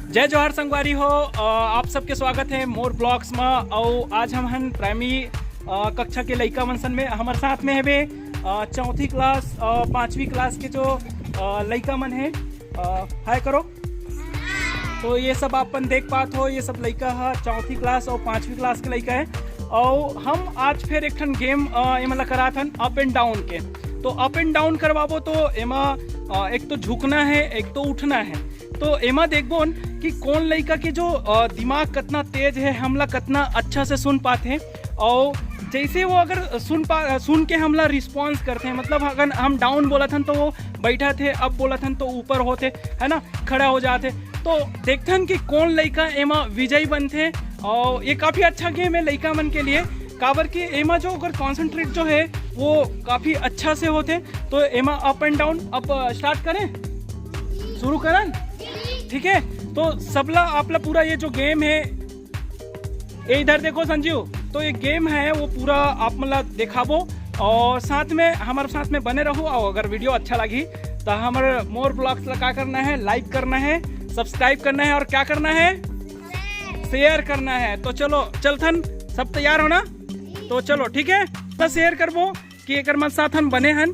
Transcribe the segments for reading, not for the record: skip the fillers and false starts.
जय जोहार संगवारी हो। आप सबके स्वागत है मोर ब्लॉग्स में। और आज हम प्राइमरी कक्षा के लड़का मनसन में हमारे साथ में है वे चौथी क्लास और पाँचवीं क्लास के जो लड़का मन है। हाय करो। तो ये सब अपन देख पात हो, ये सब लड़का है चौथी क्लास और पाँचवीं क्लास के लड़का है। और हम आज फिर एक ठन गेम एमा करा थन अप एंड डाउन के। तो अप एंड डाउन करवाबो तो एमा एक तो झुकना है, एक तो उठना है। तो एमा देखबो कि कौन लड़का के जो दिमाग कितना तेज है, हमला कितना अच्छा से सुन पाते हैं। और जैसे वो अगर सुन के हमला रिस्पॉन्स करते हैं, मतलब अगर हम डाउन बोला था तो वो बैठा थे, अब बोला था तो ऊपर होते है ना, खड़ा हो जाते। तो देखते हैं कि कौन लड़का एमा विजयी बनते। और ये काफ़ी अच्छा गेम है लड़का मन के लिए, काबर कि एमा जो अगर कॉन्सेंट्रेट जो है वो काफ़ी अच्छा से होते। तो एमा अप एंड डाउन अब स्टार्ट करें, शुरू करें, ठीक है। तो सबला आपला पूरा ये जो गेम है, ये इधर देखो संजीव, तो ये गेम है वो पूरा आप मतलब दिखाबो और साथ में हमारे साथ में बने रहो। और अगर वीडियो अच्छा लगी तो हमारे मोर ब्लॉग्स का क्या करना है, लाइक करना है, सब्सक्राइब करना है और क्या करना है, शेयर करना है। तो चलो चलथन, सब तैयार हो ना? तो चलो ठीक है, तो शेयर करबो कि एक साथ हम बने हन।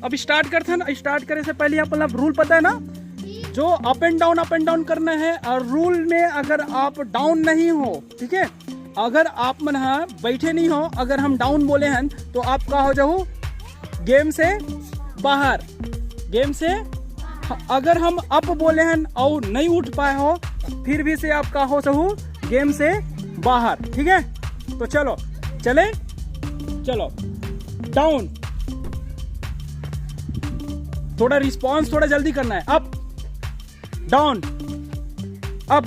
अब स्टार्ट करथन। स्टार्ट करे से पहले आप मतलब रूल पता है ना, जो अप एंड डाउन करना है। और रूल में अगर आप डाउन नहीं हो, ठीक है, अगर आप मन बैठे नहीं हो, अगर हम डाउन बोले हैं तो आप का हो जाओ गेम से बाहर। गेम से अगर हम अप बोले हैं और नहीं उठ पाए हो, फिर भी से आप का हो जाओ गेम से बाहर, ठीक है। तो चलो चले, चलो डाउन, थोड़ा रिस्पॉन्स थोड़ा जल्दी करना है। Up down, up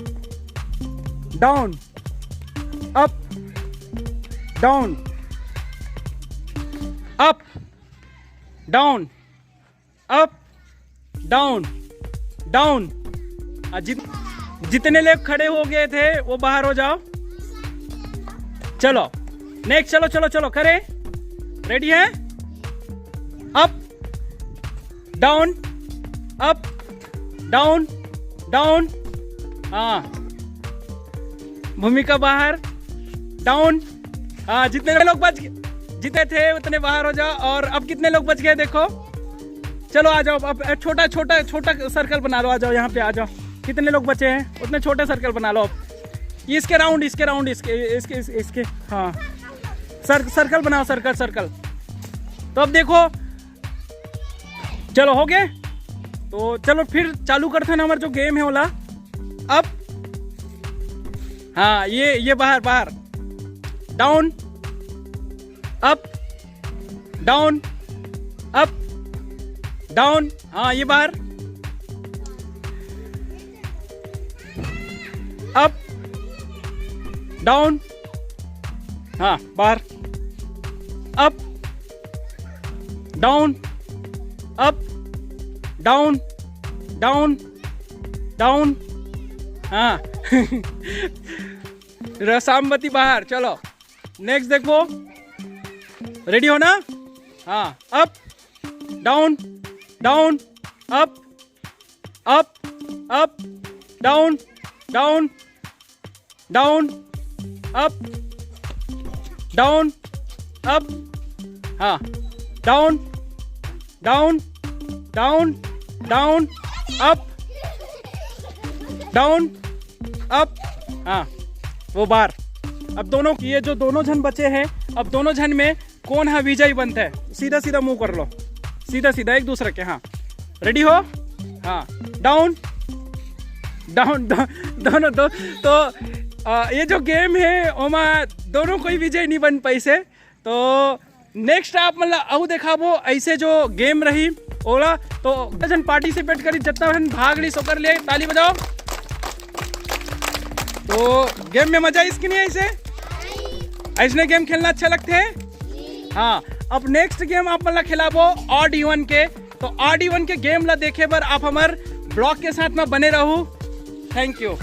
down, up down, up down, up down, down. जितने लोग खड़े हो गए थे वो बाहर हो जाओ। चलो नेक्स्ट, चलो चलो चलो करें, रेडी है? Up down, up down, down. हाँ, भूमिका बाहर, डाउन। हाँ, जितने लोग जीते थे उतने बाहर हो जाओ। और अब कितने लोग बच गए देखो, चलो आ जाओ। अब छोटा छोटा छोटा सर्कल बना लो, आ जाओ यहाँ पे आ जाओ। कितने लोग बचे हैं उतने छोटे सर्कल बना लो। इसके राउंड, इसके राउंड, इसके हाँ, सर्कल बनाओ, सर्कल। तो अब देखो, चलो हो गए। तो चलो फिर चालू करते हैं हमारा जो गेम है वाला। अब हाँ, ये बाहर, down, up down, up down. हाँ, ये बाहर, अप डाउन। हाँ, बाहर, up down, up down, down, down. हाँ रसामबती बाहर। चलो नेक्स्ट देखो, रेडी हो ना? हाँ, up down, down, up, up, up, down, down, down, up, down, up. हाँ, down, down, down, down, up, down, up. हाँ, वो बार। अब दोनों, ये जो दोनों जन बचे हैं, अब दोनों जन में कौन है विजयी बनता है? सीधा सीधा मुंह कर लो, सीधा सीधा एक दूसरे के। हाँ, रेडी हो? हाँ, डाउन, डाउन, दोनों दो। तो ये जो गेम है ओमा दोनों कोई विजय नहीं बन पाई से। तो नेक्स्ट आप मतलब आउ देखाबो ऐसे जो गेम रही ओला। तो जन पार्टिसिपेट करी, जितना भाग ली सो कर लिए, ताली बजाओ। तो गेम में मजा इसकी नहीं है? ऐसे गेम खेलना अच्छा लगते हैं। हाँ, अब नेक्स्ट गेम आप मतलब खिलाबो ऑड इवन के। तो ऑड इवन के गेम ला देखे बर आप हमारे ब्लॉग के साथ में बने रहो। Thank you.